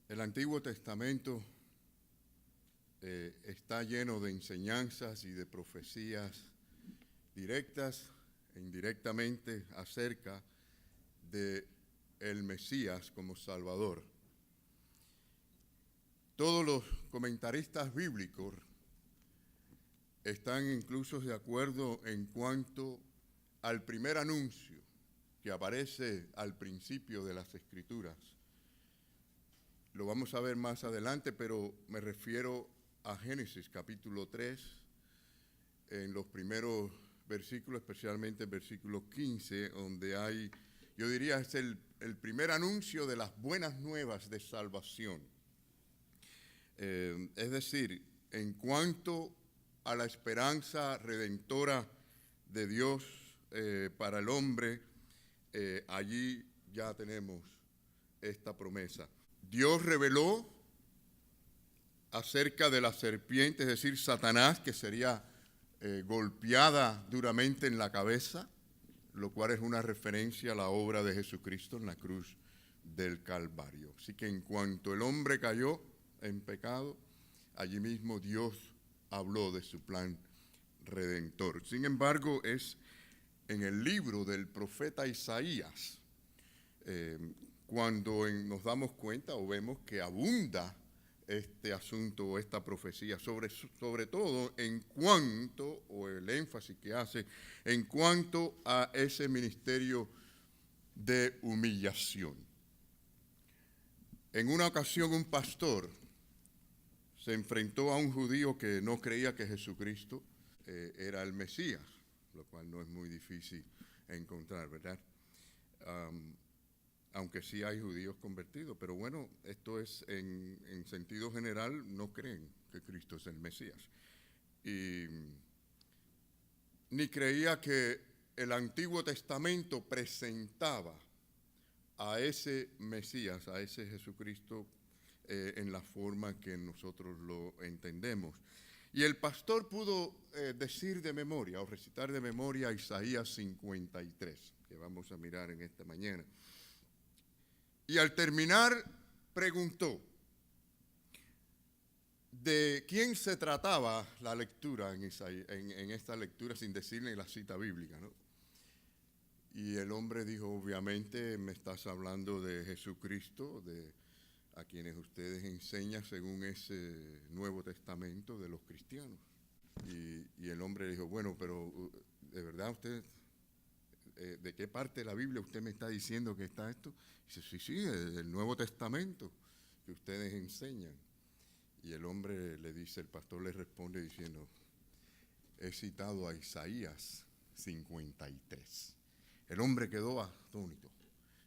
El Antiguo Testamento está lleno de enseñanzas y de profecías directas e indirectamente acerca de el Mesías como Salvador. Todos los comentaristas bíblicos están incluso de acuerdo en cuanto al primer anuncio que aparece al principio de las Escrituras. Lo vamos a ver más adelante, pero me refiero a Génesis capítulo 3, en los primeros versículos, especialmente el versículo 15, donde hay, yo diría, es el primer anuncio de las buenas nuevas de salvación. Es decir, en cuanto a la esperanza redentora de Dios para el hombre, allí ya tenemos esta promesa. Dios reveló acerca de la serpiente, es decir, Satanás, que sería golpeada duramente en la cabeza, lo cual es una referencia a la obra de Jesucristo en la cruz del Calvario. Así que en cuanto el hombre cayó en pecado, allí mismo Dios habló de su plan redentor. Sin embargo, es en el libro del profeta Isaías cuando nos damos cuenta o vemos que abunda este asunto o esta profecía, sobre todo en cuanto, o el énfasis que hace, en cuanto a ese ministerio de humillación. En una ocasión un pastor se enfrentó a un judío que no creía que Jesucristo era el Mesías, lo cual no es muy difícil encontrar, ¿verdad? Aunque sí hay judíos convertidos, pero bueno, esto es en sentido general, no creen que Cristo es el Mesías. Y ni creía que el Antiguo Testamento presentaba a ese Mesías, a ese Jesucristo, en la forma que nosotros lo entendemos. Y el pastor pudo decir de memoria o recitar de memoria Isaías 53, que vamos a mirar en esta mañana. Y al terminar preguntó de quién se trataba la lectura en esta lectura sin decirle la cita bíblica, ¿no? Y el hombre dijo, obviamente me estás hablando de Jesucristo, a quienes ustedes enseñan según ese Nuevo Testamento de los cristianos. Y el hombre dijo, bueno, pero ¿de verdad usted, de qué parte de la Biblia usted me está diciendo que está esto? Dice, sí, del Nuevo Testamento que ustedes enseñan. Y el hombre le dice, el pastor le responde diciendo, he citado a Isaías 53. El hombre quedó atónito,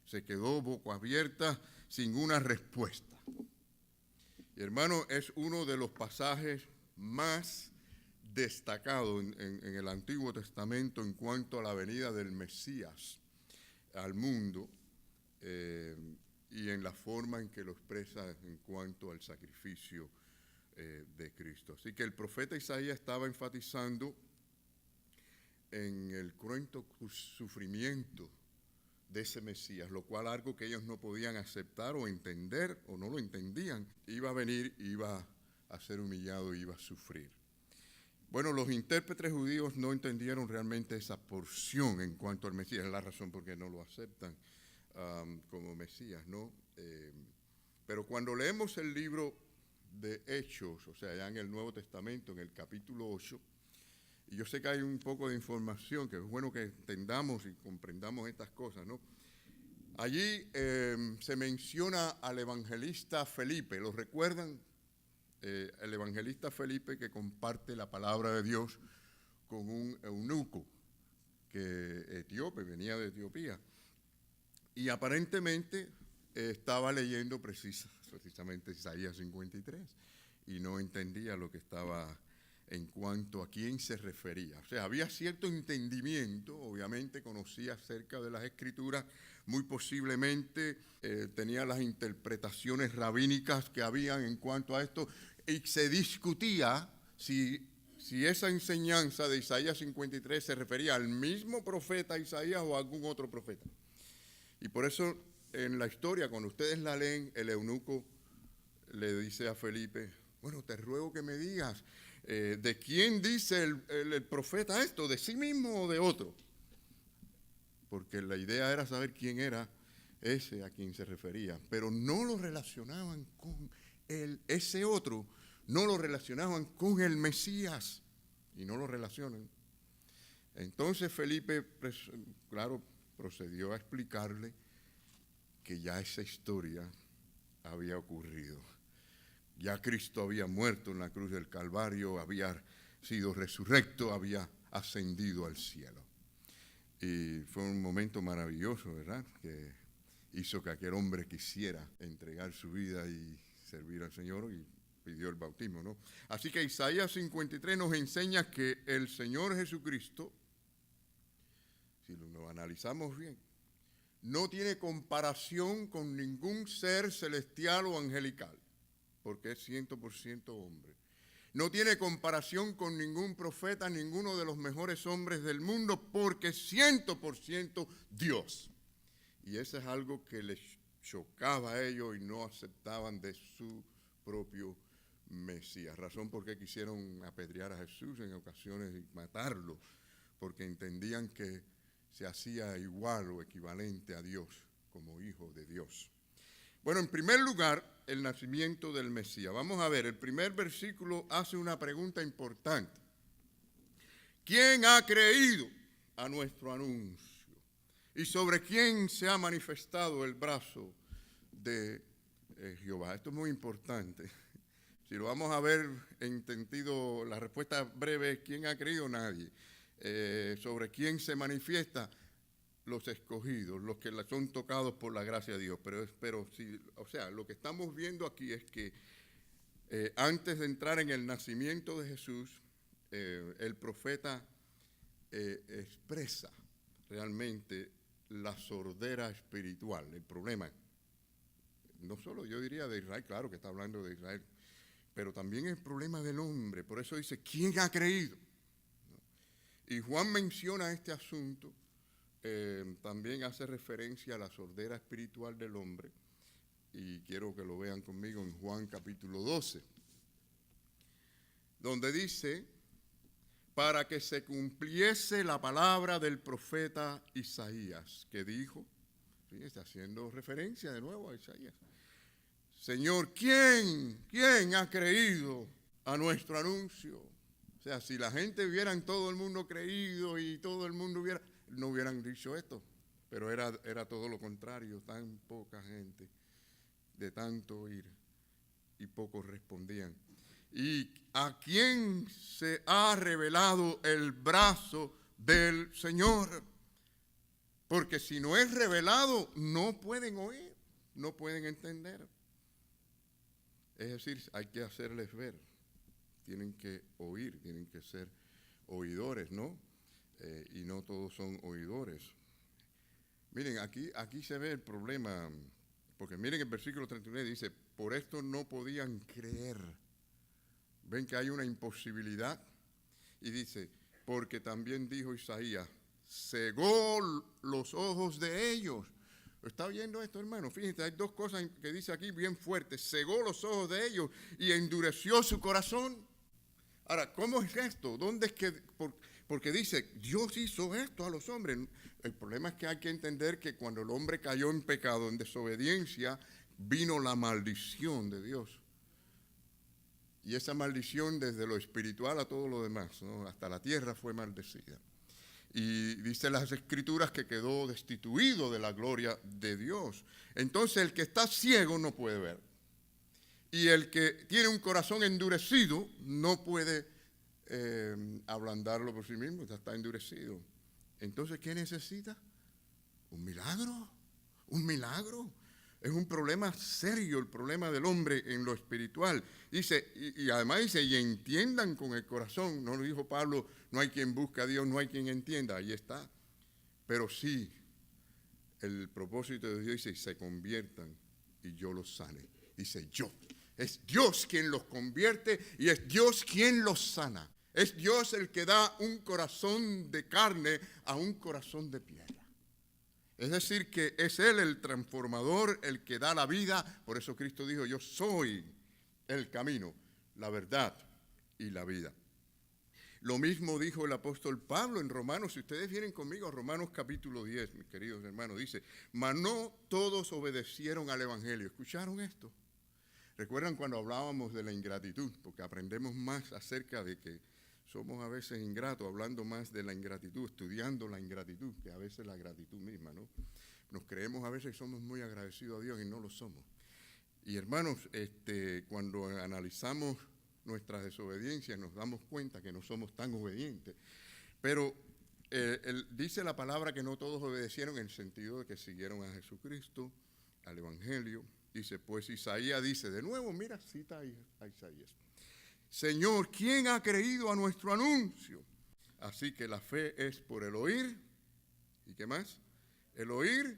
se quedó boca abierta sin una respuesta. Y hermano, es uno de los pasajes más destacados en el Antiguo Testamento en cuanto a la venida del Mesías al mundo y en la forma en que lo expresa en cuanto al sacrificio de Cristo. Así que el profeta Isaías estaba enfatizando en el cruento sufrimiento de ese Mesías, lo cual algo que ellos no podían aceptar o entender o no lo entendían, iba a venir, iba a ser humillado, iba a sufrir. Bueno, los intérpretes judíos no entendieron realmente esa porción en cuanto al Mesías, es la razón por qué no lo aceptan como Mesías, ¿no? Pero cuando leemos el libro de Hechos, o sea, ya en el Nuevo Testamento, en el capítulo 8, y yo sé que hay un poco de información, que es bueno que entendamos y comprendamos estas cosas, ¿no? Allí se menciona al evangelista Felipe, ¿lo recuerdan? El evangelista Felipe que comparte la palabra de Dios con un eunuco etíope, venía de Etiopía. Y aparentemente estaba leyendo precisamente Isaías 53 y no entendía lo que estaba en cuanto a quién se refería. O sea, había cierto entendimiento, obviamente conocía acerca de las Escrituras, muy posiblemente tenía las interpretaciones rabínicas que habían en cuanto a esto, y se discutía si esa enseñanza de Isaías 53 se refería al mismo profeta Isaías o a algún otro profeta. Y por eso en la historia, cuando ustedes la leen, el eunuco le dice a Felipe, bueno, te ruego que me digas, ¿de quién dice el profeta esto? ¿De sí mismo o de otro? Porque la idea era saber quién era ese a quien se refería, pero no lo relacionaban con ese otro, no lo relacionaban con el Mesías, y no lo relacionan. Entonces Felipe, claro, procedió a explicarle que ya esa historia había ocurrido. Ya Cristo había muerto en la cruz del Calvario, había sido resurrecto, había ascendido al cielo. Y fue un momento maravilloso, ¿verdad? Que hizo que aquel hombre quisiera entregar su vida y servir al Señor y pidió el bautismo, ¿no? Así que Isaías 53 nos enseña que el Señor Jesucristo, si lo analizamos bien, no tiene comparación con ningún ser celestial o angelical, porque es 100% hombre. No tiene comparación con ningún profeta, ninguno de los mejores hombres del mundo, porque es 100% Dios. Y eso es algo que les chocaba a ellos y no aceptaban de su propio Mesías. Razón por qué quisieron apedrear a Jesús en ocasiones y matarlo, porque entendían que se hacía igual o equivalente a Dios, como hijo de Dios. Bueno, en primer lugar, el nacimiento del Mesías. Vamos a ver, el primer versículo hace una pregunta importante. ¿Quién ha creído a nuestro anuncio? ¿Y sobre quién se ha manifestado el brazo de Jehová? Esto es muy importante. Si lo vamos a ver en sentido, la respuesta breve es ¿quién ha creído? Nadie. ¿Sobre quién se manifiesta? Los escogidos, los que son tocados por la gracia de Dios. Pero sí, o sea, lo que estamos viendo aquí es que antes de entrar en el nacimiento de Jesús, el profeta expresa realmente la sordera espiritual. El problema, no solo yo diría de Israel, claro que está hablando de Israel, pero también el problema del hombre. Por eso dice, ¿quién ha creído? Y Juan menciona este asunto. También hace referencia a la sordera espiritual del hombre, y quiero que lo vean conmigo en Juan capítulo 12, donde dice, para que se cumpliese la palabra del profeta Isaías, que dijo, ¿sí? Está haciendo referencia de nuevo a Isaías, Señor, ¿quién ha creído a nuestro anuncio? O sea, si la gente hubiera todo el mundo creído y todo el mundo no hubieran dicho esto, pero era todo lo contrario, tan poca gente, de tanto oír, y pocos respondían. ¿Y a quién se ha revelado el brazo del Señor? Porque si no es revelado, no pueden oír, no pueden entender. Es decir, hay que hacerles ver, tienen que oír, tienen que ser oidores, ¿no? Y no todos son oidores. Miren, aquí se ve el problema, porque miren el versículo 39 dice, por esto no podían creer. Ven que hay una imposibilidad. Y dice, porque también dijo Isaías, cegó los ojos de ellos. ¿Está viendo esto, hermano? Fíjense, hay dos cosas que dice aquí bien fuertes. Cegó los ojos de ellos y endureció su corazón. Ahora, ¿cómo es esto? ¿Dónde es que...? Porque dice, Dios hizo esto a los hombres. El problema es que hay que entender que cuando el hombre cayó en pecado, en desobediencia, vino la maldición de Dios. Y esa maldición desde lo espiritual a todo lo demás, ¿no? Hasta la tierra fue maldecida. Y dice las Escrituras que quedó destituido de la gloria de Dios. Entonces el que está ciego no puede ver. Y el que tiene un corazón endurecido no puede ablandarlo por sí mismo, está endurecido. Entonces, ¿qué necesita? Un milagro, un milagro. Es un problema serio el problema del hombre en lo espiritual. Dice, y además dice, y entiendan con el corazón. No lo dijo Pablo, no hay quien busque a Dios, no hay quien entienda. Ahí está. Pero sí, el propósito de Dios dice, se conviertan y yo los sane. Dice yo. Es Dios quien los convierte y es Dios quien los sana. Es Dios el que da un corazón de carne a un corazón de piedra. Es decir, que es Él el transformador, el que da la vida. Por eso Cristo dijo, yo soy el camino, la verdad y la vida. Lo mismo dijo el apóstol Pablo en Romanos. Si ustedes vienen conmigo a Romanos capítulo 10, mis queridos hermanos, dice, mas no todos obedecieron al evangelio. ¿Escucharon esto? ¿Recuerdan cuando hablábamos de la ingratitud? Porque aprendemos más acerca de que somos a veces ingratos, hablando más de la ingratitud, estudiando la ingratitud, que a veces la gratitud misma, ¿no? Nos creemos a veces que somos muy agradecidos a Dios y no lo somos. Y hermanos, cuando analizamos nuestras desobediencias nos damos cuenta que no somos tan obedientes. Pero dice la palabra que no todos obedecieron en el sentido de que siguieron a Jesucristo, al Evangelio. Dice, pues Isaías dice, de nuevo, mira, cita a Isaías. Señor, ¿quién ha creído a nuestro anuncio? Así que la fe es por el oír. ¿Y qué más? El oír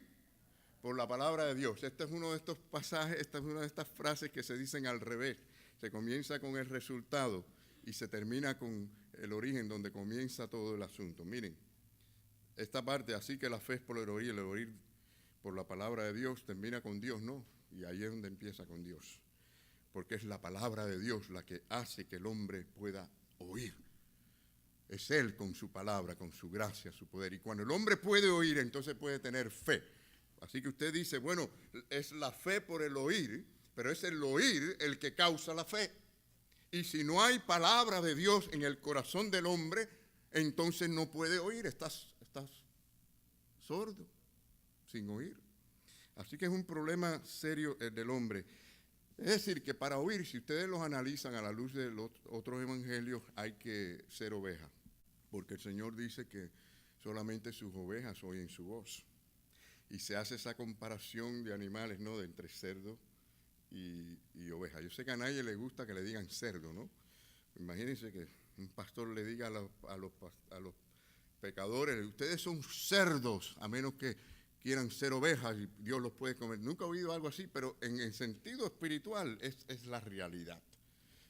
por la palabra de Dios. Este es uno de estos pasajes, esta es una de estas frases que se dicen al revés. Se comienza con el resultado y se termina con el origen donde comienza todo el asunto. Miren, esta parte, así que la fe es por el oír por la palabra de Dios, termina con Dios, ¿no? Y ahí es donde empieza con Dios. Porque es la palabra de Dios la que hace que el hombre pueda oír. Es Él con su palabra, con su gracia, su poder. Y cuando el hombre puede oír, entonces puede tener fe. Así que usted dice, bueno, es la fe por el oír, pero es el oír el que causa la fe. Y si no hay palabra de Dios en el corazón del hombre, entonces no puede oír, estás sordo, sin oír. Así que es un problema serio el del hombre. Es decir, que para oír, si ustedes los analizan a la luz de los otros evangelios, hay que ser oveja. Porque el Señor dice que solamente sus ovejas oyen su voz. Y se hace esa comparación de animales, ¿no? De entre cerdo y oveja. Yo sé que a nadie le gusta que le digan cerdo, ¿no? Imagínense que un pastor le diga a los pecadores, ustedes son cerdos, a menos que quieran ser ovejas y Dios los puede comer. Nunca he oído algo así, pero en el sentido espiritual es la realidad.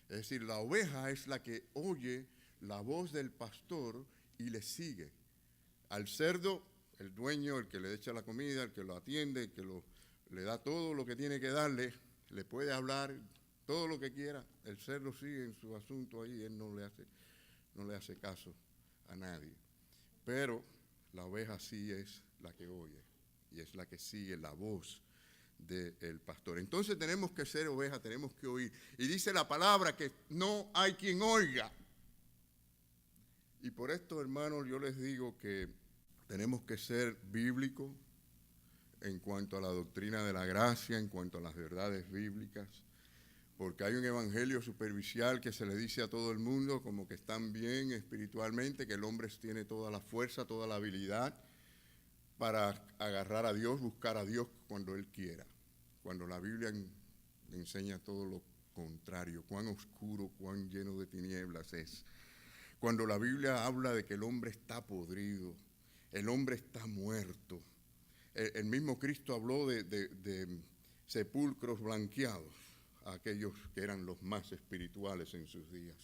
Es decir, la oveja es la que oye la voz del pastor y le sigue. Al cerdo, el dueño, el que le echa la comida, el que lo atiende, el que le da todo lo que tiene que darle, le puede hablar todo lo que quiera. El cerdo sigue en su asunto ahí, él no le hace caso a nadie. Pero la oveja sí es la que oye y es la que sigue la voz del pastor. Entonces tenemos que ser oveja, tenemos que oír. Y dice la palabra que no hay quien oiga. Y por esto, hermanos, yo les digo que tenemos que ser bíblicos en cuanto a la doctrina de la gracia, en cuanto a las verdades bíblicas, porque hay un evangelio superficial que se le dice a todo el mundo como que están bien espiritualmente, que el hombre tiene toda la fuerza, toda la habilidad para agarrar a Dios, buscar a Dios cuando Él quiera. Cuando la Biblia enseña todo lo contrario, cuán oscuro, cuán lleno de tinieblas es. Cuando la Biblia habla de que el hombre está podrido, el hombre está muerto. El mismo Cristo habló de sepulcros blanqueados, aquellos que eran los más espirituales en sus días.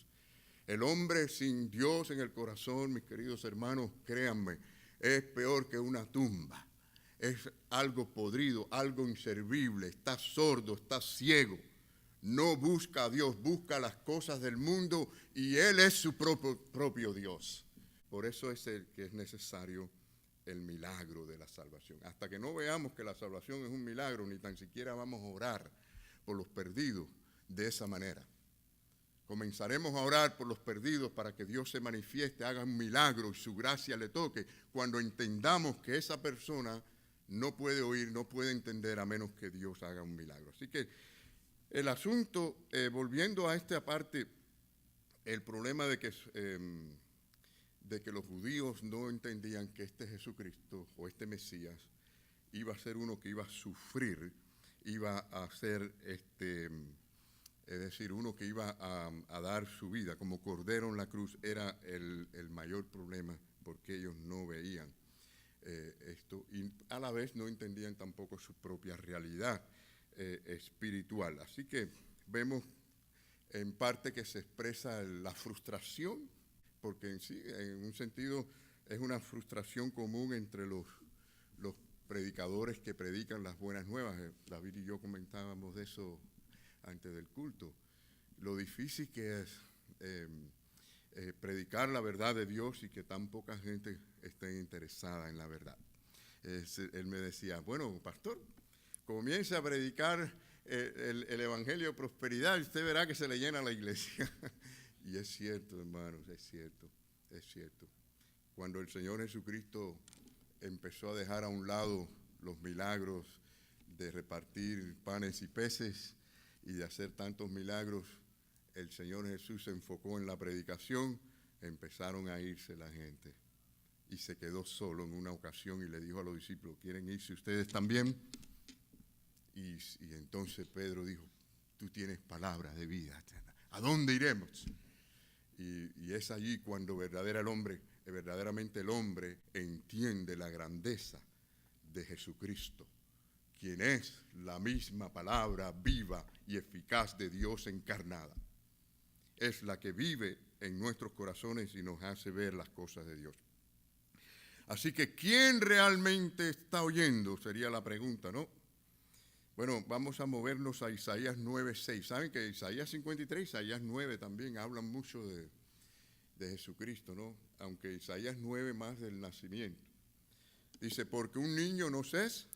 El hombre sin Dios en el corazón, mis queridos hermanos, créanme, es peor que una tumba. Es algo podrido, algo inservible, está sordo, está ciego. No busca a Dios, busca las cosas del mundo y Él es su propio Dios. Por eso es el que es necesario el milagro de la salvación. Hasta que no veamos que la salvación es un milagro, ni tan siquiera vamos a orar por los perdidos de esa manera. Comenzaremos a orar por los perdidos para que Dios se manifieste, haga un milagro y su gracia le toque, cuando entendamos que esa persona no puede oír, no puede entender a menos que Dios haga un milagro. Así que el asunto, volviendo a esta parte, el problema de que los judíos no entendían que este Jesucristo o este Mesías iba a ser uno que iba a sufrir, iba a ser es decir, uno que iba a dar su vida como cordero en la cruz, era el mayor problema, porque ellos no veían esto y a la vez no entendían tampoco su propia realidad espiritual. Así que vemos en parte que se expresa la frustración, porque en sí, en un sentido, es una frustración común entre los predicadores que predican las buenas nuevas. David y yo comentábamos de eso antes del culto. lo difícil que es predicar la verdad de Dios y que tan poca gente esté interesada en la verdad. Él me decía, bueno, pastor, comience a predicar el evangelio de prosperidad y usted verá que se le llena la iglesia. Y es cierto, hermanos, es cierto. Cuando el Señor Jesucristo empezó a dejar a un lado los milagros de repartir panes y peces y de hacer tantos milagros, el Señor Jesús se enfocó en la predicación, empezaron a irse la gente. Y se quedó solo en una ocasión y le dijo a los discípulos, ¿quieren irse ustedes también? Y entonces Pedro dijo, tú tienes palabras de vida, ¿a dónde iremos? Y es allí cuando verdaderamente el hombre entiende la grandeza de Jesucristo, quien es la misma palabra viva y eficaz de Dios encarnada. Es la que vive en nuestros corazones y nos hace ver las cosas de Dios. Así que, ¿quién realmente está oyendo? Sería la pregunta, ¿no? Bueno, vamos a movernos a Isaías 9:6. Saben que Isaías 53 y Isaías 9 también hablan mucho de Jesucristo, ¿no? Aunque Isaías 9 más del nacimiento. Dice, porque un niño nos es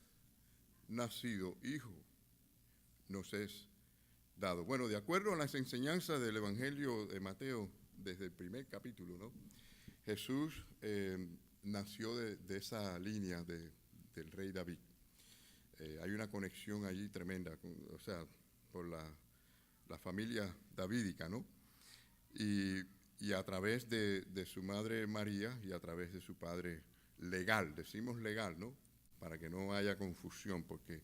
nacido, hijo nos es dado. Bueno, de acuerdo a las enseñanzas del Evangelio de Mateo, desde el primer capítulo, ¿no? Jesús nació de esa línea del rey David. Hay una conexión allí tremenda, por la familia davídica, ¿no? Y a través de su madre María y a través de su padre legal, decimos legal, ¿no? Para que no haya confusión, porque,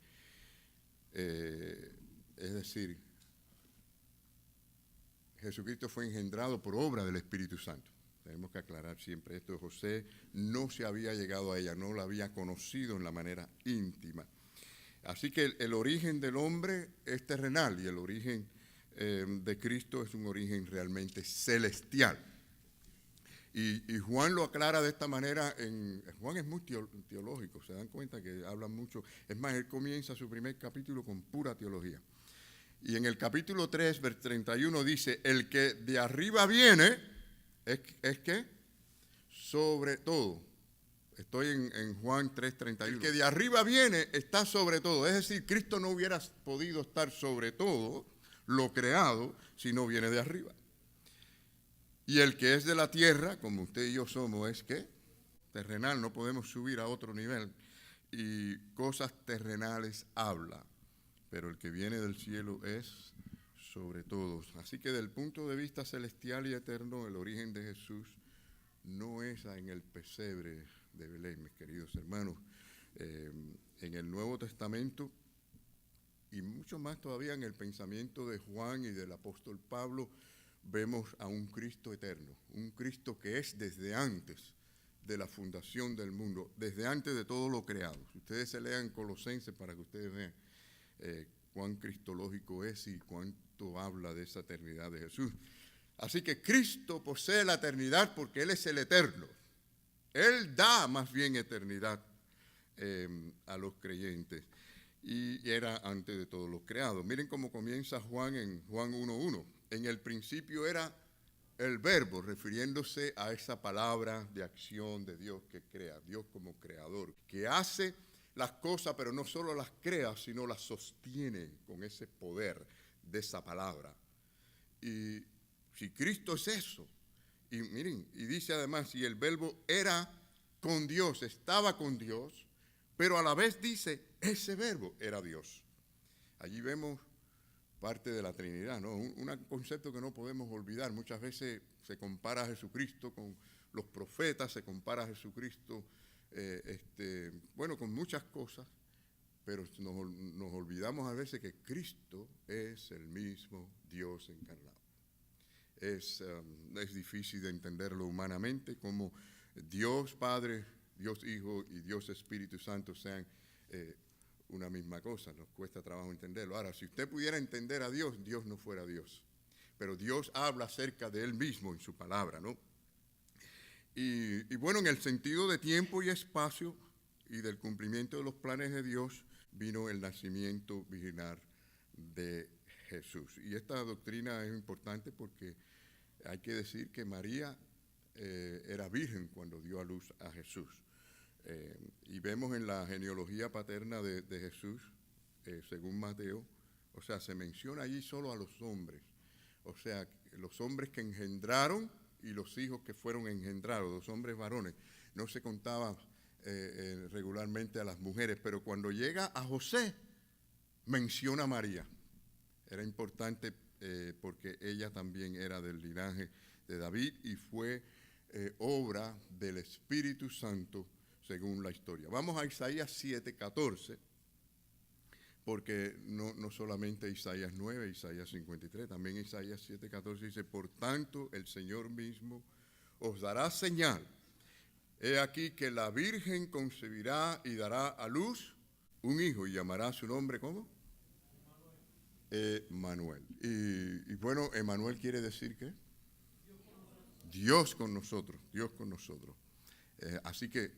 es decir, Jesucristo fue engendrado por obra del Espíritu Santo. Tenemos que aclarar siempre esto. José no se había llegado a ella, no la había conocido en la manera íntima. Así que el origen del hombre es terrenal y el origen de Cristo es un origen realmente celestial. Y Juan lo aclara de esta manera. Juan es muy teológico, se dan cuenta que habla mucho. Es más, él comienza su primer capítulo con pura teología. Y en el capítulo 3, versículo 31 dice, el que de arriba viene, ¿es qué? Sobre todo. Estoy en Juan 3:31. El que de arriba viene está sobre todo. Es decir, Cristo no hubiera podido estar sobre todo lo creado si no viene de arriba. Y el que es de la tierra, como usted y yo somos, es ¿qué? Terrenal, no podemos subir a otro nivel. Y cosas terrenales habla. Pero el que viene del cielo es sobre todos. Así que del punto de vista celestial y eterno, el origen de Jesús no es en el pesebre de Belén, mis queridos hermanos. En el Nuevo Testamento, y mucho más todavía en el pensamiento de Juan y del apóstol Pablo, vemos a un Cristo eterno, un Cristo que es desde antes de la fundación del mundo, desde antes de todo lo creado. Ustedes se lean Colosenses para que ustedes vean cuán cristológico es y cuánto habla de esa eternidad de Jesús. Así que Cristo posee la eternidad porque Él es el eterno. Él da más bien eternidad a los creyentes y era antes de todo lo creado. Miren cómo comienza Juan en Juan 1:1. En el principio era el verbo, refiriéndose a esa palabra de acción de Dios que crea, Dios como creador, que hace las cosas, pero no solo las crea, sino las sostiene con ese poder de esa palabra. Y si Cristo es eso, y miren, y dice además, y el verbo era con Dios, estaba con Dios, pero a la vez dice, ese verbo era Dios. Allí vemos parte de la Trinidad, ¿no? Un concepto que no podemos olvidar. Muchas veces se compara a Jesucristo con los profetas, se compara a Jesucristo, con muchas cosas, pero nos olvidamos a veces que Cristo es el mismo Dios encarnado. Es difícil de entenderlo humanamente, como Dios Padre, Dios Hijo y Dios Espíritu Santo sean una misma cosa. Nos cuesta trabajo entenderlo. Ahora, si usted pudiera entender a Dios, Dios no fuera Dios. Pero Dios habla acerca de Él mismo en su palabra, ¿no? Y bueno, en el sentido de tiempo y espacio y del cumplimiento de los planes de Dios, vino el nacimiento virginal de Jesús. Y esta doctrina es importante porque hay que decir que María era virgen cuando dio a luz a Jesús. Y vemos en la genealogía paterna de Jesús, según Mateo, o sea, se menciona allí solo a los hombres. O sea, los hombres que engendraron y los hijos que fueron engendrados, los hombres varones. No se contaba regularmente a las mujeres, pero cuando llega a José, menciona a María. Era importante porque ella también era del linaje de David y fue obra del Espíritu Santo según la historia. Vamos a Isaías 7:14, porque no solamente Isaías 9, Isaías 53, también Isaías 7:14 dice, por tanto el Señor mismo os dará señal. He aquí que la Virgen concebirá y dará a luz un hijo y llamará su nombre, ¿cómo? Emmanuel. Y bueno, Emmanuel quiere decir ¿qué? Dios con nosotros, Dios con nosotros. Así que,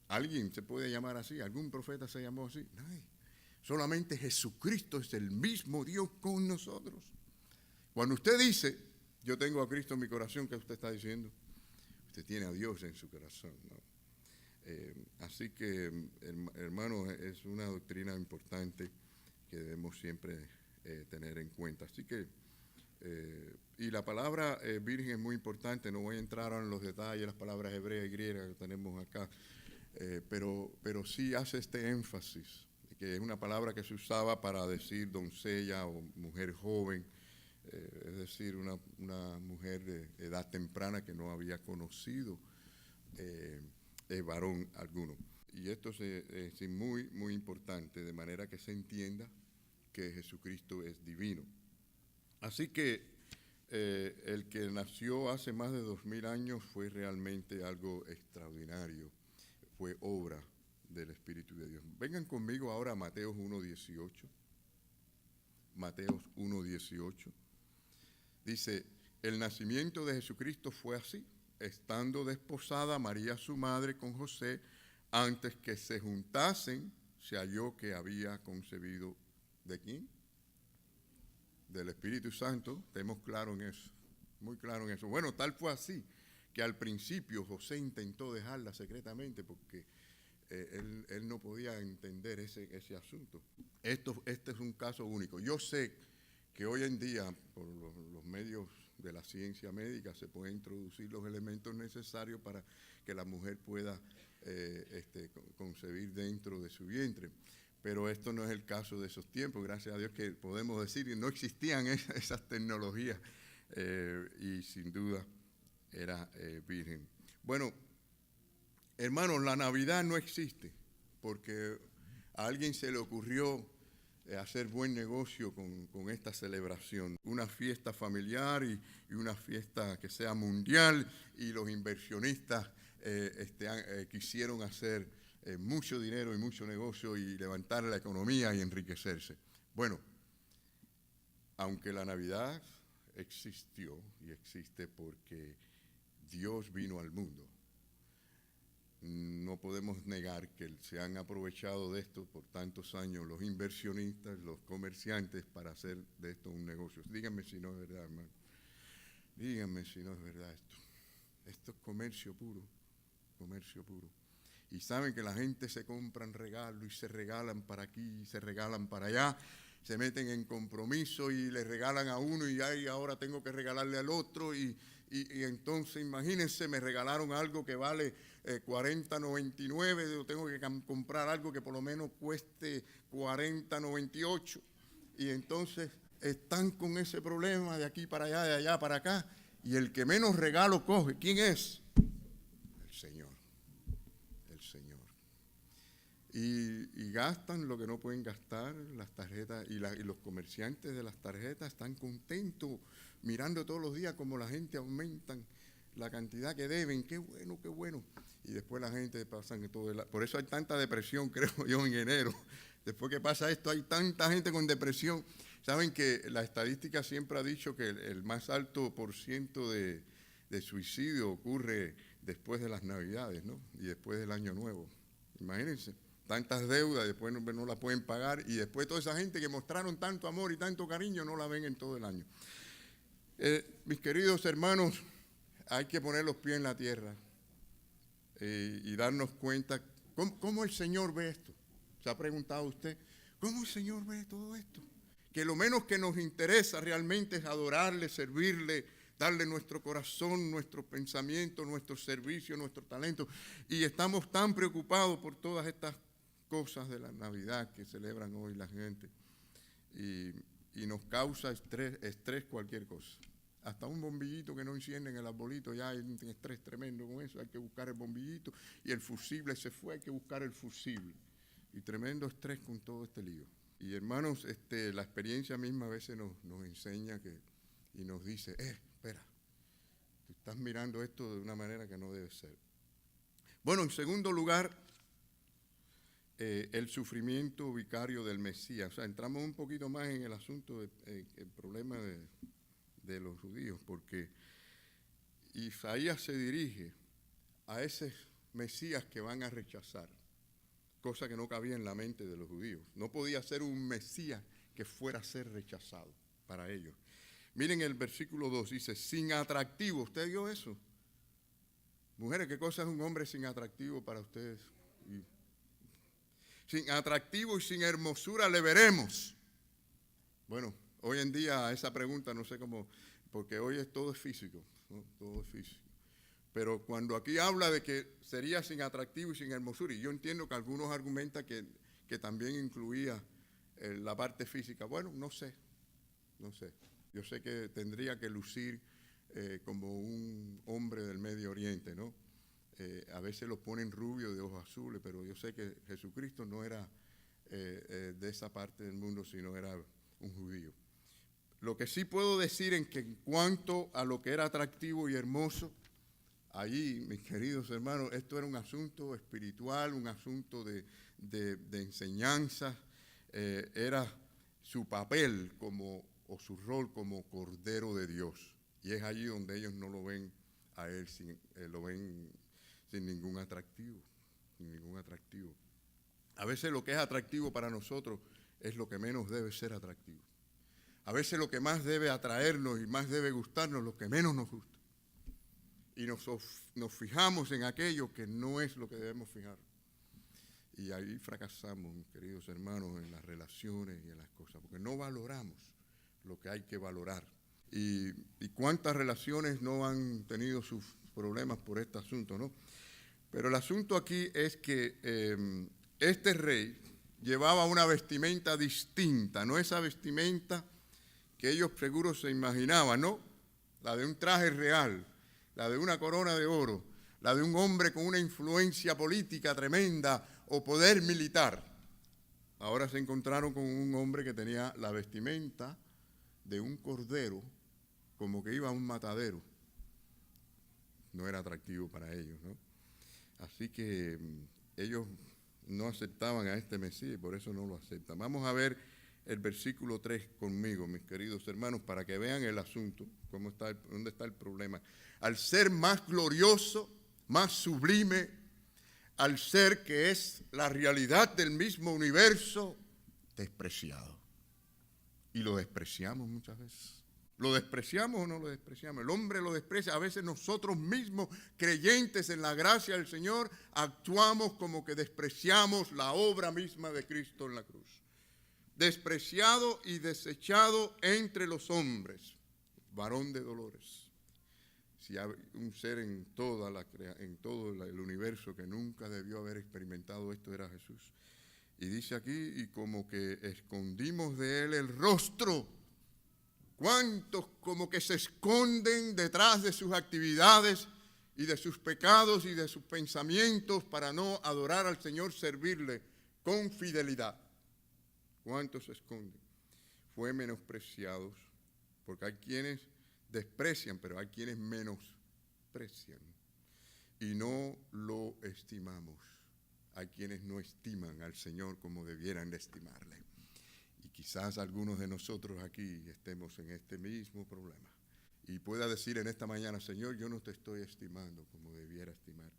¿alguien se puede llamar así? ¿Algún profeta se llamó así? Nadie. Solamente Jesucristo es el mismo Dios con nosotros. Cuando usted dice, yo tengo a Cristo en mi corazón, ¿qué usted está diciendo? Usted tiene a Dios en su corazón, ¿no? Así que, hermanos, es una doctrina importante que debemos siempre tener en cuenta. Así que, y la palabra virgen es muy importante, no voy a entrar en los detalles, las palabras hebreas y griegas que tenemos acá, pero sí hace este énfasis, que es una palabra que se usaba para decir doncella o mujer joven, es decir, una mujer de edad temprana que no había conocido varón alguno. Y esto es muy, muy importante, de manera que se entienda que Jesucristo es divino. Así que el que nació hace más de 2000 años fue realmente algo extraordinario, fue obra del Espíritu de Dios. Vengan conmigo ahora a Mateos 1:18. Mateos 1:18. Dice, el nacimiento de Jesucristo fue así, estando desposada María su madre con José, antes que se juntasen, se halló que había concebido, ¿de quién? Del Espíritu Santo. Tenemos claro en eso, muy claro en eso. Bueno, tal fue así, que al principio José intentó dejarla secretamente porque él no podía entender ese asunto. Este es un caso único. Yo sé que hoy en día, por los medios de la ciencia médica, se pueden introducir los elementos necesarios para que la mujer pueda concebir dentro de su vientre. Pero esto no es el caso de esos tiempos, gracias a Dios que podemos decir que no existían esas tecnologías y sin duda era virgen. Bueno, hermanos, la Navidad no existe porque a alguien se le ocurrió hacer buen negocio con esta celebración. Una fiesta familiar y una fiesta que sea mundial, y los inversionistas quisieron hacer mucho dinero y mucho negocio y levantar la economía y enriquecerse. Bueno, aunque la Navidad existió y existe porque Dios vino al mundo, no podemos negar que se han aprovechado de esto por tantos años los inversionistas, los comerciantes, para hacer de esto un negocio. Díganme si no es verdad, hermano. Díganme si no es verdad esto. Esto es comercio puro, comercio puro. Y saben que la gente se compran regalos y se regalan para aquí y se regalan para allá, se meten en compromiso y le regalan a uno y ay, ahora tengo que regalarle al otro y entonces imagínense, me regalaron algo que vale $40.99, yo tengo que comprar algo que por lo menos cueste $40.98 y entonces están con ese problema de aquí para allá, de allá para acá, y el que menos regalo coge, ¿quién es? El Señor. Y gastan lo que no pueden gastar, las tarjetas, y los comerciantes de las tarjetas están contentos mirando todos los días cómo la gente aumentan la cantidad que deben. Qué bueno, qué bueno. Y después la gente pasa en todo por eso hay tanta depresión, creo yo, en enero. Después que pasa esto, hay tanta gente con depresión. Saben que la estadística siempre ha dicho que el más alto % de suicidio ocurre después de las Navidades, ¿no? Y después del Año Nuevo. Imagínense. tantas deudas, después no la pueden pagar, y después toda esa gente que mostraron tanto amor y tanto cariño no la ven en todo el año. Mis queridos hermanos, hay que poner los pies en la tierra y darnos cuenta cómo el Señor ve esto. ¿Se ha preguntado usted cómo el Señor ve todo esto? Que lo menos que nos interesa realmente es adorarle, servirle, darle nuestro corazón, nuestro pensamiento, nuestro servicio, nuestro talento. Y estamos tan preocupados por todas estas cosas de la Navidad que celebran hoy la gente. Y nos causa estrés cualquier cosa. Hasta un bombillito que no encienden el arbolito, ya hay un estrés tremendo con eso. Hay que buscar el bombillito y el fusible se fue, hay que buscar el fusible. Y tremendo estrés con todo este lío. Y hermanos, la experiencia misma a veces nos enseña y nos dice, espera, tú estás mirando esto de una manera que no debe ser. Bueno, en segundo lugar, el sufrimiento vicario del Mesías. O sea, entramos un poquito más en el asunto del problema de los judíos, porque Isaías se dirige a ese Mesías que van a rechazar, cosa que no cabía en la mente de los judíos. No podía ser un Mesías que fuera a ser rechazado para ellos. Miren el versículo 2, dice, sin atractivo. ¿Usted vio eso? Mujeres, ¿qué cosa es un hombre sin atractivo para ustedes? Sin atractivo y sin hermosura le veremos. Bueno, hoy en día esa pregunta no sé cómo, porque hoy todo es físico, ¿no? Todo es físico. Pero cuando aquí habla de que sería sin atractivo y sin hermosura, y yo entiendo que algunos argumentan que también incluía la parte física. Bueno, no sé. Yo sé que tendría que lucir como un hombre del Medio Oriente, ¿no? A veces los ponen rubios de ojos azules, pero yo sé que Jesucristo no era de esa parte del mundo, sino era un judío. Lo que sí puedo decir es que en cuanto a lo que era atractivo y hermoso, allí, mis queridos hermanos, esto era un asunto espiritual, un asunto de enseñanza, era su papel o su rol como Cordero de Dios. Y es allí donde ellos no lo ven a él, lo ven sin ningún atractivo, A veces lo que es atractivo para nosotros es lo que menos debe ser atractivo. A veces lo que más debe atraernos y más debe gustarnos, lo que menos nos gusta. Y nos fijamos en aquello que no es lo que debemos fijar. Y ahí fracasamos, mis queridos hermanos, en las relaciones y en las cosas, porque no valoramos lo que hay que valorar. Y cuántas relaciones no han tenido sus problemas por este asunto, ¿no? Pero el asunto aquí es que este rey llevaba una vestimenta distinta, no esa vestimenta que ellos seguro se imaginaban, ¿no? La de un traje real, la de una corona de oro, la de un hombre con una influencia política tremenda o poder militar. Ahora se encontraron con un hombre que tenía la vestimenta de un cordero, como que iba a un matadero. No era atractivo para ellos, ¿no? Así que ellos no aceptaban a este Mesías y por eso no lo aceptan. Vamos a ver el versículo 3 conmigo, mis queridos hermanos, para que vean el asunto, dónde está el problema. Al ser más glorioso, más sublime, al ser que es la realidad del mismo universo, despreciado. Y lo despreciamos muchas veces. ¿Lo despreciamos o no lo despreciamos? El hombre lo desprecia. A veces nosotros mismos, creyentes en la gracia del Señor, actuamos como que despreciamos la obra misma de Cristo en la cruz. Despreciado y desechado entre los hombres, varón de dolores. Si hay un ser en todo el universo que nunca debió haber experimentado esto, era Jesús. Y dice aquí, y como que escondimos de él el rostro. ¿Cuántos como que se esconden detrás de sus actividades y de sus pecados y de sus pensamientos para no adorar al Señor, servirle con fidelidad? ¿Cuántos se esconden? Fue menospreciados, porque hay quienes desprecian, pero hay quienes menosprecian y no lo estimamos. Hay quienes no estiman al Señor como debieran de estimarle. Y quizás algunos de nosotros aquí estemos en este mismo problema. Y pueda decir en esta mañana, Señor, yo no te estoy estimando como debiera estimarte.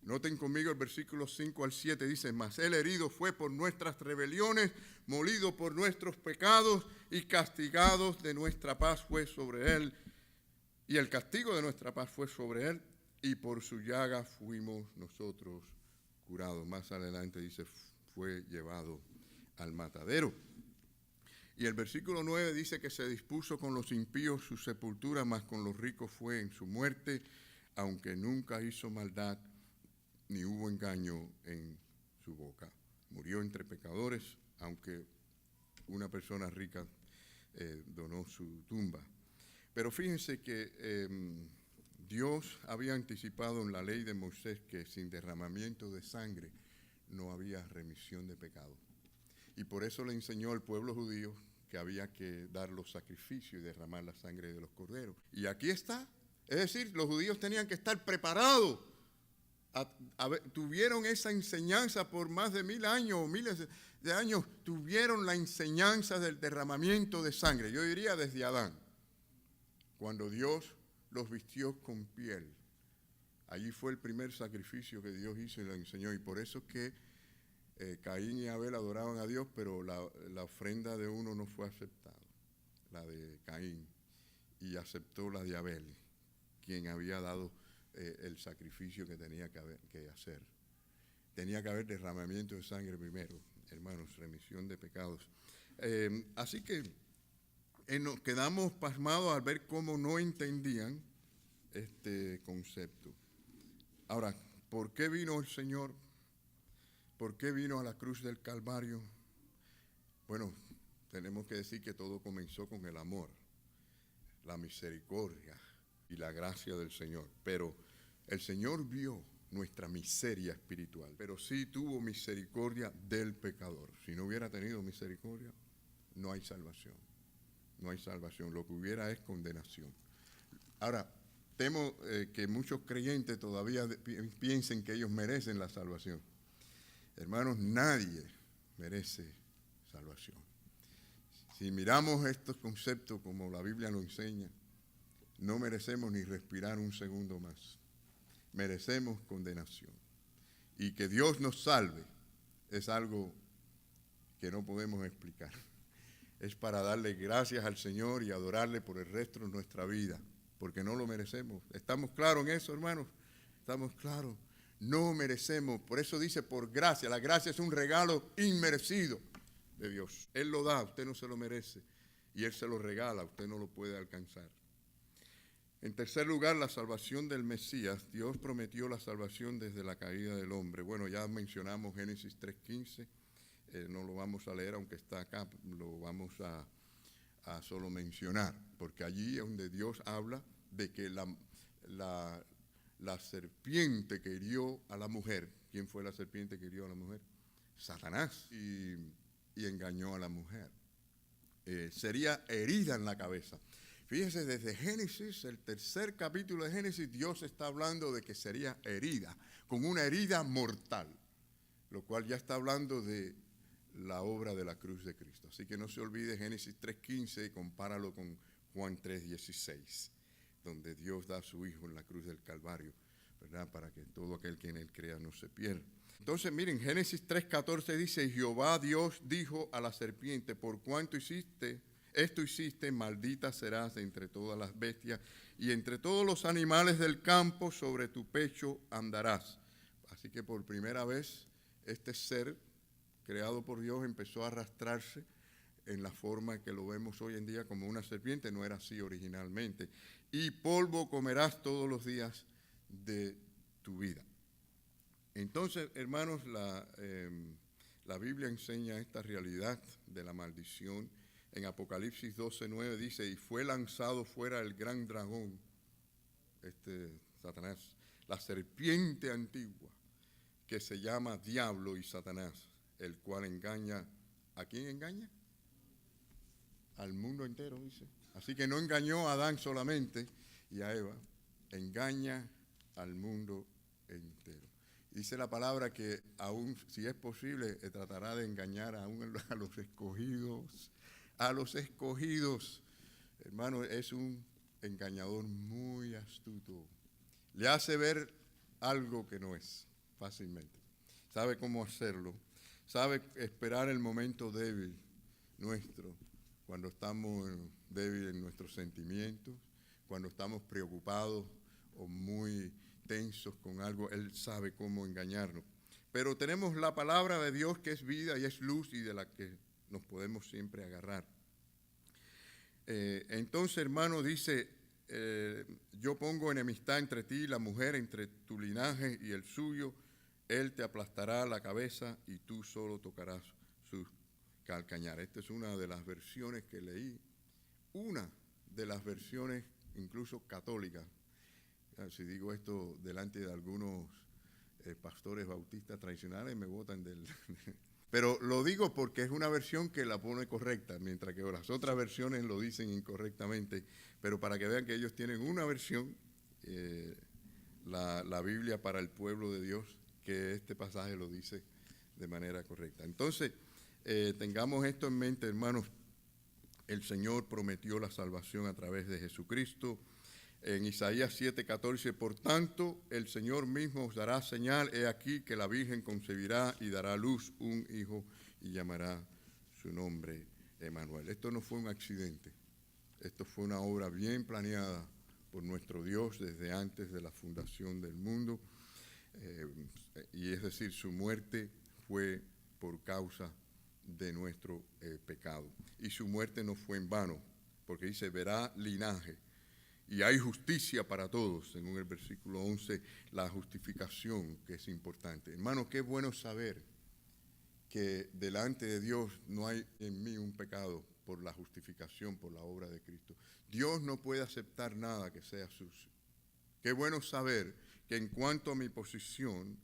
Noten conmigo el versículo 5 al 7, dice, mas él herido fue por nuestras rebeliones, molido por nuestros pecados y castigados de nuestra paz fue sobre él. Y el castigo de nuestra paz fue sobre él, y por su llaga fuimos nosotros curados. Más adelante dice, fue llevado al matadero. Y el versículo 9 dice que se dispuso con los impíos su sepultura, mas con los ricos fue en su muerte, aunque nunca hizo maldad, ni hubo engaño en su boca. Murió entre pecadores, aunque una persona rica donó su tumba. Pero fíjense que Dios había anticipado en la ley de Moisés que sin derramamiento de sangre no había remisión de pecado. Y por eso le enseñó al pueblo judío que había que dar los sacrificios y derramar la sangre de los corderos. Y aquí está. Es decir, los judíos tenían que estar preparados. Tuvieron esa enseñanza por más de 1000 años o miles de años. Tuvieron la enseñanza del derramamiento de sangre. Yo diría desde Adán, cuando Dios los vistió con piel. Allí fue el primer sacrificio que Dios hizo y lo enseñó. Y por eso que Caín y Abel adoraban a Dios, pero la ofrenda de uno no fue aceptada, la de Caín, y aceptó la de Abel, quien había dado el sacrificio que tenía que hacer. Tenía que haber derramamiento de sangre primero, hermanos, remisión de pecados. Así que nos quedamos pasmados al ver cómo no entendían este concepto. Ahora, ¿por qué vino el Señor? ¿Por qué vino a la cruz del Calvario? Bueno, tenemos que decir que todo comenzó con el amor, la misericordia y la gracia del Señor. Pero el Señor vio nuestra miseria espiritual, pero sí tuvo misericordia del pecador. Si no hubiera tenido misericordia, no hay salvación. No hay salvación. Lo que hubiera es condenación. Ahora, temo que muchos creyentes todavía piensen que ellos merecen la salvación. Hermanos, nadie merece salvación. Si miramos estos conceptos como la Biblia lo enseña, no merecemos ni respirar un segundo más. Merecemos condenación. Y que Dios nos salve es algo que no podemos explicar. Es para darle gracias al Señor y adorarle por el resto de nuestra vida, porque no lo merecemos. ¿Estamos claros en eso, hermanos? ¿Estamos claros? No merecemos, por eso dice por gracia. La gracia es un regalo inmerecido de Dios. Él lo da, usted no se lo merece, y Él se lo regala, usted no lo puede alcanzar. En tercer lugar, la salvación del Mesías. Dios prometió la salvación desde la caída del hombre. Bueno, ya mencionamos Génesis 3:15, no lo vamos a leer, aunque está acá, lo vamos a solo mencionar, porque allí es donde Dios habla de que la serpiente que hirió a la mujer. ¿Quién fue la serpiente que hirió a la mujer? Satanás. Y engañó a la mujer. Sería herida en la cabeza. Fíjense, desde Génesis, el tercer capítulo de Génesis, Dios está hablando de que sería herida, con una herida mortal, lo cual ya está hablando de la obra de la cruz de Cristo. Así que no se olvide Génesis 3:15 y compáralo con Juan 3:16. Donde Dios da a su Hijo en la cruz del Calvario, ¿verdad? Para que todo aquel que en Él crea no se pierda. Entonces, miren, Génesis 3:14 dice, Jehová Dios dijo a la serpiente, por cuanto esto hiciste, maldita serás entre todas las bestias, y entre todos los animales del campo sobre tu pecho andarás. Así que por primera vez, este ser creado por Dios empezó a arrastrarse en la forma que lo vemos hoy en día como una serpiente. No era así originalmente. Y polvo comerás todos los días de tu vida. Entonces, hermanos, la Biblia enseña esta realidad de la maldición. En Apocalipsis 12:9 dice, y fue lanzado fuera el gran dragón, Satanás, la serpiente antigua, que se llama Diablo y Satanás, el cual engaña. ¿A quién engaña? Al mundo entero, dice. Así que no engañó a Adán solamente y a Eva, engaña al mundo entero. Dice la palabra que aún, si es posible, tratará de engañar aún a los escogidos. A los escogidos. Hermano, es un engañador muy astuto. Le hace ver algo que no es. fácilmente. Sabe cómo hacerlo. Sabe esperar el momento débil nuestro, cuando estamos débiles en nuestros sentimientos, cuando estamos preocupados o muy tensos con algo. Él sabe cómo engañarnos. Pero tenemos la palabra de Dios, que es vida y es luz, y de la que nos podemos siempre agarrar. Entonces, hermano, dice, yo pongo enemistad entre ti y la mujer, entre tu linaje y el suyo. Él te aplastará la cabeza y tú solo tocarás sus calcañares. Esta es una de las versiones que leí, una de las versiones incluso católicas. Si digo esto delante de algunos pastores bautistas tradicionales, me botan del... Pero lo digo porque es una versión que la pone correcta, mientras que las otras versiones lo dicen incorrectamente. Pero para que vean que ellos tienen una versión, la Biblia para el pueblo de Dios, que este pasaje lo dice de manera correcta. Entonces, tengamos esto en mente, hermanos. El Señor prometió la salvación a través de Jesucristo. En Isaías 7:14, por tanto, el Señor mismo os dará señal, he aquí que la Virgen concebirá y dará a luz un hijo y llamará su nombre Emmanuel. Esto no fue un accidente, esto fue una obra bien planeada por nuestro Dios desde antes de la fundación del mundo, y es decir, su muerte fue por causa de nuestro pecado. Y su muerte no fue en vano, porque dice, verá linaje. Y hay justicia para todos, según el versículo 11, la justificación, que es importante. Hermano, qué bueno saber que delante de Dios no hay en mí un pecado por la justificación, por la obra de Cristo. Dios no puede aceptar nada que sea sucio. Qué bueno saber que en cuanto a mi posición,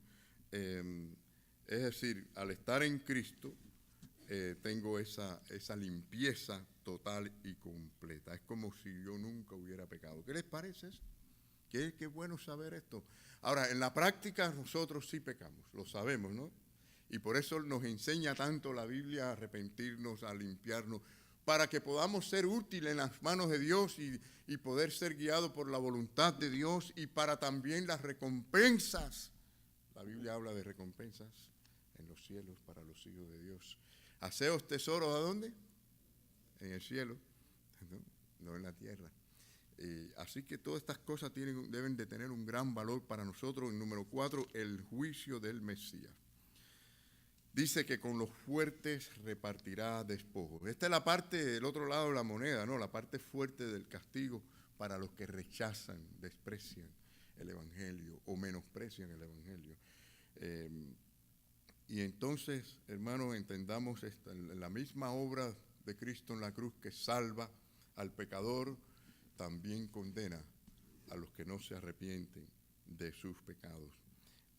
es decir, al estar en Cristo, tengo esa limpieza total y completa. Es como si yo nunca hubiera pecado. ¿Qué les parece eso? Qué bueno saber esto. Ahora, en la práctica nosotros sí pecamos, lo sabemos, ¿no? Y por eso nos enseña tanto la Biblia a arrepentirnos, a limpiarnos, para que podamos ser útiles en las manos de Dios y poder ser guiados por la voluntad de Dios, y para también las recompensas. La Biblia habla de recompensas en los cielos para los hijos de Dios. Haceos tesoros, ¿a dónde? En el cielo, no en la tierra. Así que todas estas cosas deben de tener un gran valor para nosotros. En número 4, el juicio del Mesías. Dice que con los fuertes repartirá despojos. Esta es la parte del otro lado de la moneda, ¿no? La parte fuerte del castigo para los que rechazan, desprecian el Evangelio o menosprecian el Evangelio. Y entonces, hermanos, entendamos la misma obra de Cristo en la cruz, que salva al pecador, también condena a los que no se arrepienten de sus pecados.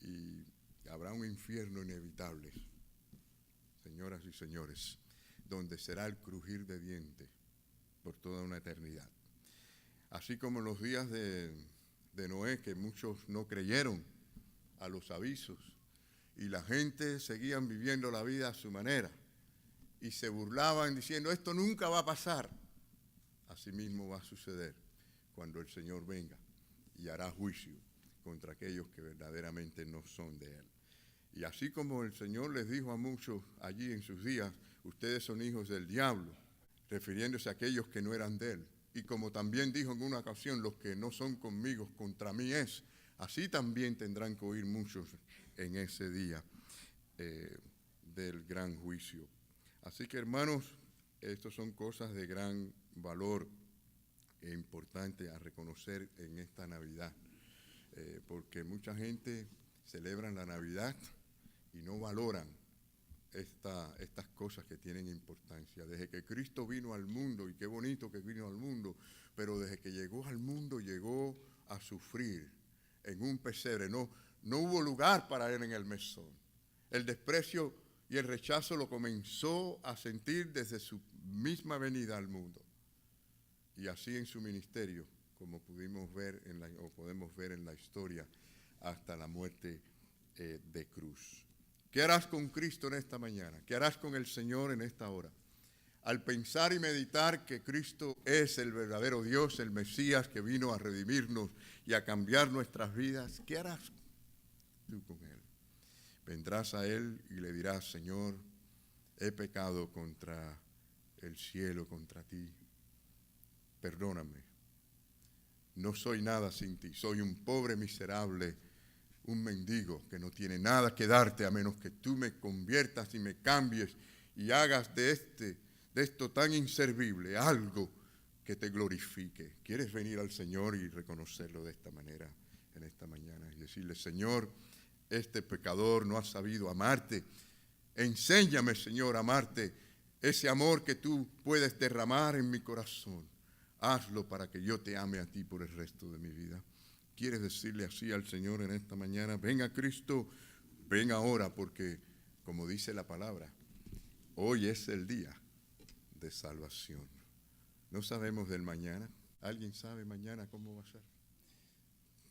Y habrá un infierno inevitable, señoras y señores, donde será el crujir de dientes por toda una eternidad. Así como en los días de Noé, que muchos no creyeron a los avisos, y la gente seguían viviendo la vida a su manera, y se burlaban diciendo, esto nunca va a pasar. Así mismo va a suceder cuando el Señor venga y hará juicio contra aquellos que verdaderamente no son de Él. Y así como el Señor les dijo a muchos allí en sus días, ustedes son hijos del diablo, refiriéndose a aquellos que no eran de Él. Y como también dijo en una ocasión, los que no son conmigo, contra mí es. Así también tendrán que oír muchos en ese día del gran juicio. Así que, hermanos, estas son cosas de gran valor e importante a reconocer en esta Navidad, porque mucha gente celebra la Navidad y no valoran estas cosas que tienen importancia. Desde que Cristo vino al mundo, y qué bonito que vino al mundo, pero desde que llegó al mundo llegó a sufrir en un pesebre. No hubo lugar para Él en el mesón. El desprecio y el rechazo lo comenzó a sentir desde su misma venida al mundo. Y así en su ministerio, como podemos ver en la historia, hasta la muerte de cruz. ¿Qué harás con Cristo en esta mañana? ¿Qué harás con el Señor en esta hora? Al pensar y meditar que Cristo es el verdadero Dios, el Mesías que vino a redimirnos y a cambiar nuestras vidas, ¿qué harás tú con Él? vendrás a Él y le dirás, Señor, he pecado contra el cielo, contra ti. Perdóname. No soy nada sin ti. Soy un pobre miserable, un mendigo que no tiene nada que darte a menos que tú me conviertas y me cambies y hagas de esto tan inservible algo que te glorifique. ¿Quieres venir al Señor y reconocerlo de esta manera en esta mañana? Y decirle, Señor, este pecador no ha sabido amarte. Enséñame, Señor, a amarte. Ese amor que tú puedes derramar en mi corazón. Hazlo para que yo te ame a ti por el resto de mi vida. ¿Quieres decirle así al Señor en esta mañana? Venga Cristo, ven ahora, porque como dice la palabra, hoy es el día de salvación. No sabemos del mañana. ¿Alguien sabe mañana cómo va a ser?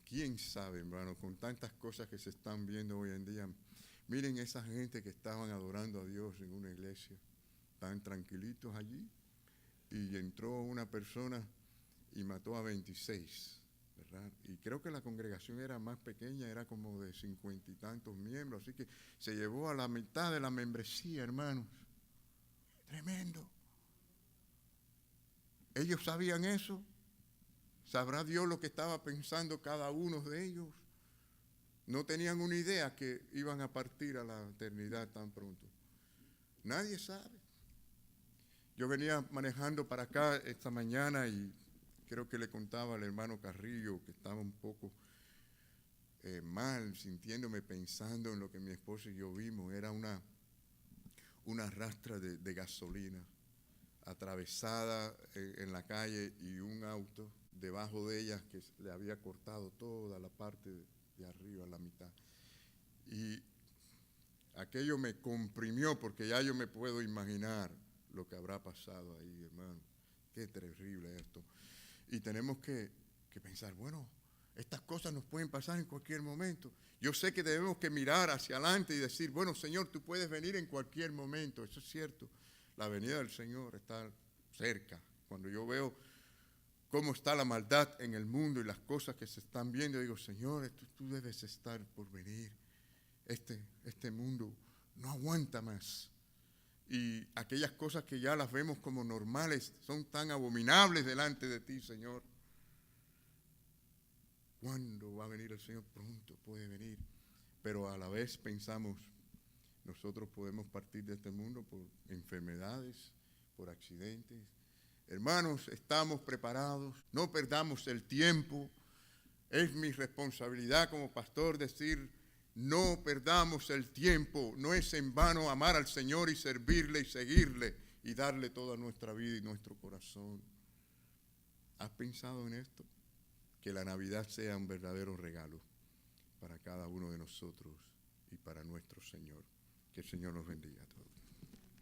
¿Quién sabe, hermano? Con tantas cosas que se están viendo hoy en día. Miren esa gente que estaban adorando a Dios en una iglesia, tan tranquilitos allí, y entró una persona y mató a 26, ¿verdad? Y creo que la congregación era más pequeña, era como de 50 y tantos miembros, así que se llevó a la mitad de la membresía, hermanos. Tremendo. ¿Ellos sabían eso? ¿Sabrá Dios lo que estaba pensando cada uno de ellos? No tenían una idea que iban a partir a la eternidad tan pronto. Nadie sabe. Yo venía manejando para acá esta mañana y creo que le contaba al hermano Carrillo que estaba un poco mal, sintiéndome, pensando en lo que mi esposa y yo vimos. Era una rastra de gasolina atravesada en la calle y un auto debajo de ella que le había cortado toda la parte de arriba, la mitad. Y aquello me comprimió porque ya yo me puedo imaginar lo que habrá pasado ahí, hermano. Qué terrible esto. Y tenemos que pensar, bueno, estas cosas nos pueden pasar en cualquier momento. Yo sé que debemos que mirar hacia adelante y decir, bueno, Señor, tú puedes venir en cualquier momento. Eso es cierto. La venida del Señor está cerca. Cuando yo veo cómo está la maldad en el mundo y las cosas que se están viendo, digo, Señor, tú debes estar por venir. Este mundo no aguanta más. Y aquellas cosas que ya las vemos como normales son tan abominables delante de ti, Señor. ¿Cuándo va a venir el Señor? Pronto puede venir. Pero a la vez pensamos, nosotros podemos partir de este mundo por enfermedades, por accidentes. Hermanos, estamos preparados, no perdamos el tiempo. Es mi responsabilidad como pastor decir, no perdamos el tiempo. No es en vano amar al Señor y servirle y seguirle y darle toda nuestra vida y nuestro corazón. ¿Has pensado en esto? Que la Navidad sea un verdadero regalo para cada uno de nosotros y para nuestro Señor. Que el Señor nos bendiga a todos.